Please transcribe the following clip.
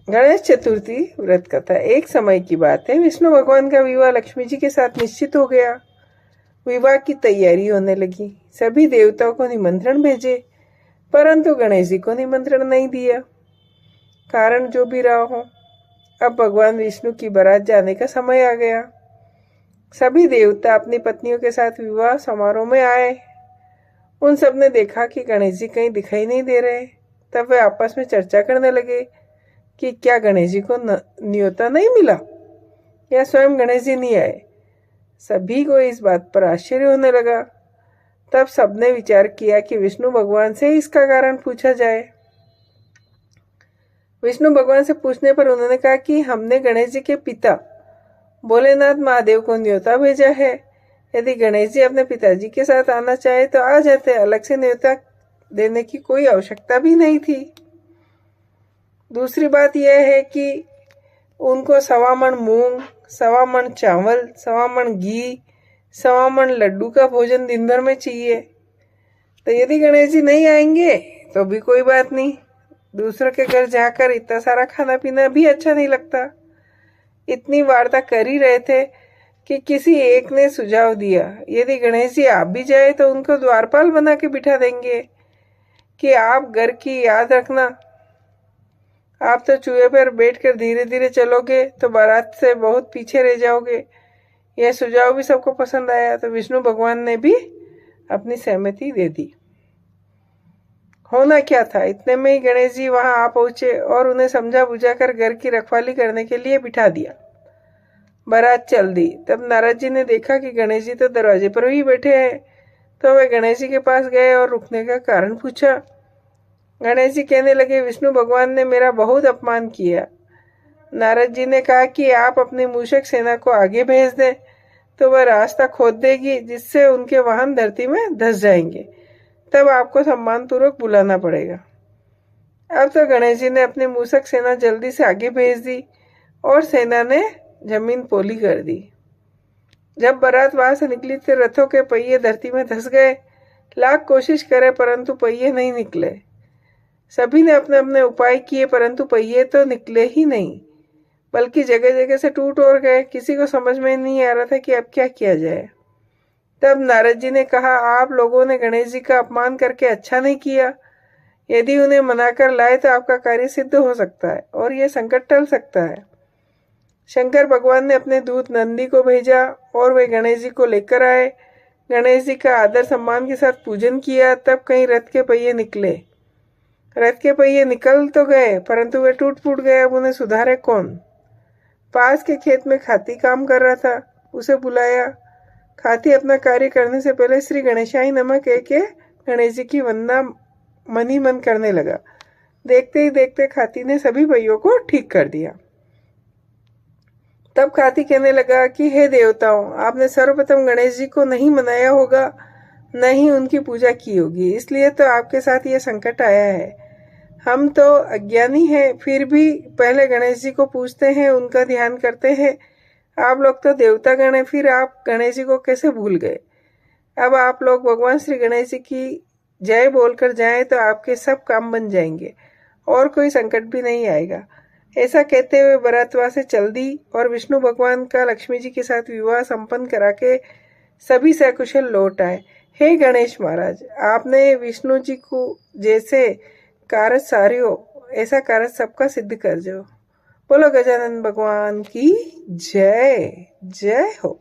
गणेश चतुर्थी व्रत कथा। एक समय की बात है, विष्णु भगवान का विवाह लक्ष्मी जी के साथ निश्चित हो गया। विवाह की तैयारी होने लगी। सभी देवताओं को निमंत्रण भेजे, परंतु गणेश जी को निमंत्रण नहीं दिया। कारण जो भी रहा हो, अब भगवान विष्णु की बारात जाने का समय आ गया। सभी देवता अपनी पत्नियों के साथ विवाह समारोह में आए। उन सब ने देखा कि गणेश जी कहीं दिखाई नहीं दे रहे। तब वे आपस में चर्चा करने लगे कि क्या गणेश जी को न्योता नहीं मिला या स्वयं गणेश जी नहीं आए। सभी को इस बात पर आश्चर्य होने लगा। तब सबने विचार किया कि विष्णु भगवान से इसका कारण पूछा जाए। विष्णु भगवान से पूछने पर उन्होंने कहा कि हमने गणेश जी के पिता भोलेनाथ महादेव को न्योता भेजा है। यदि गणेश जी अपने पिताजी के साथ आना चाहे तो आ जाते, अलग से न्योता देने की कोई आवश्यकता भी नहीं थी। दूसरी बात यह है कि उनको 1.25 मन मूंग, 1.25 मन चावल, 1.25 मन घी, 1.25 मन लड्डू का भोजन दिन भर में चाहिए। तो यदि गणेश जी नहीं आएंगे तो भी कोई बात नहीं, दूसरों के घर जाकर इतना सारा खाना पीना भी अच्छा नहीं लगता। इतनी वार्ता कर ही रहे थे कि किसी एक ने सुझाव दिया, यदि गणेश जी आप भी जाए तो उनको द्वारपाल बना के बिठा देंगे कि आप घर की याद रखना। आप तो चूहे पर बैठकर धीरे धीरे चलोगे तो बारात से बहुत पीछे रह जाओगे। यह सुझाव भी सबको पसंद आया, तो विष्णु भगवान ने भी अपनी सहमति दे दी। होना क्या था, इतने में ही गणेश जी वहां आ पहुंचे और उन्हें समझा बुझाकर घर की रखवाली करने के लिए बिठा दिया। बारात चल दी। तब नारद जी ने देखा कि गणेश जी तो दरवाजे पर ही बैठे हैं, तो वे गणेश जी के पास गए और रुकने का कारण पूछा। गणेश जी कहने लगे, विष्णु भगवान ने मेरा बहुत अपमान किया। नारद जी ने कहा कि आप अपनी मूषक सेना को आगे भेज दें तो वह रास्ता खोद देगी, जिससे उनके वाहन धरती में धंस जाएंगे। तब आपको सम्मान पूर्वक बुलाना पड़ेगा। अब तो गणेश जी ने अपनी मूषक सेना जल्दी से आगे भेज दी और सेना ने जमीन पोली कर दी। जब बारात वहां से निकली तो रथों के पहिए धरती में धंस गए। लाख कोशिश करे परंतु पहिए नहीं निकले। सभी ने अपने अपने उपाय किए परंतु पहिए तो निकले ही नहीं, बल्कि जगह जगह से टूट और गए। किसी को समझ में नहीं आ रहा था कि अब क्या किया जाए। तब नारद जी ने कहा, आप लोगों ने गणेश जी का अपमान करके अच्छा नहीं किया। यदि उन्हें मनाकर लाए तो आपका कार्य सिद्ध हो सकता है और यह संकट टल सकता है। शंकर भगवान ने अपने दूत नंदी को भेजा और वे गणेश जी को लेकर आए। गणेश जी का आदर सम्मान के साथ पूजन किया। तब कहीं रथ के पहिए निकले। रथ के पहिए निकल तो गए परंतु वे टूट फूट गए। अब उन्हें सुधारे कौन। पास के खेत में खाती काम कर रहा था, उसे बुलाया। खाती अपना कार्य करने से पहले श्री गणेशाय नमः कह के गणेश जी की वंदना मन ही मन करने लगा। देखते ही देखते खाती ने सभी पहियों को ठीक कर दिया। तब खाती कहने लगा कि हे देवताओं, आपने सर्वप्रथम गणेश जी को नहीं मनाया होगा, न ही उनकी पूजा की होगी, इसलिए तो आपके साथ ये संकट आया है। हम तो अज्ञानी हैं, फिर भी पहले गणेश जी को पूजते हैं, उनका ध्यान करते हैं। आप लोग तो देवता गण हैं, फिर आप गणेश जी को कैसे भूल गए। अब आप लोग भगवान श्री गणेश जी की जय बोलकर जाएं तो आपके सब काम बन जाएंगे और कोई संकट भी नहीं आएगा। ऐसा कहते हुए बारात वहां से चल दी और विष्णु भगवान का लक्ष्मी जी के साथ विवाह संपन्न करा के सभी सकुशल लौट आए। हे गणेश महाराज, आपने विष्णु जी को जैसे कार्य सारियो ऐसा कार्य सबका सिद्ध कर जो। बोलो गजानन भगवान की जय। जय हो।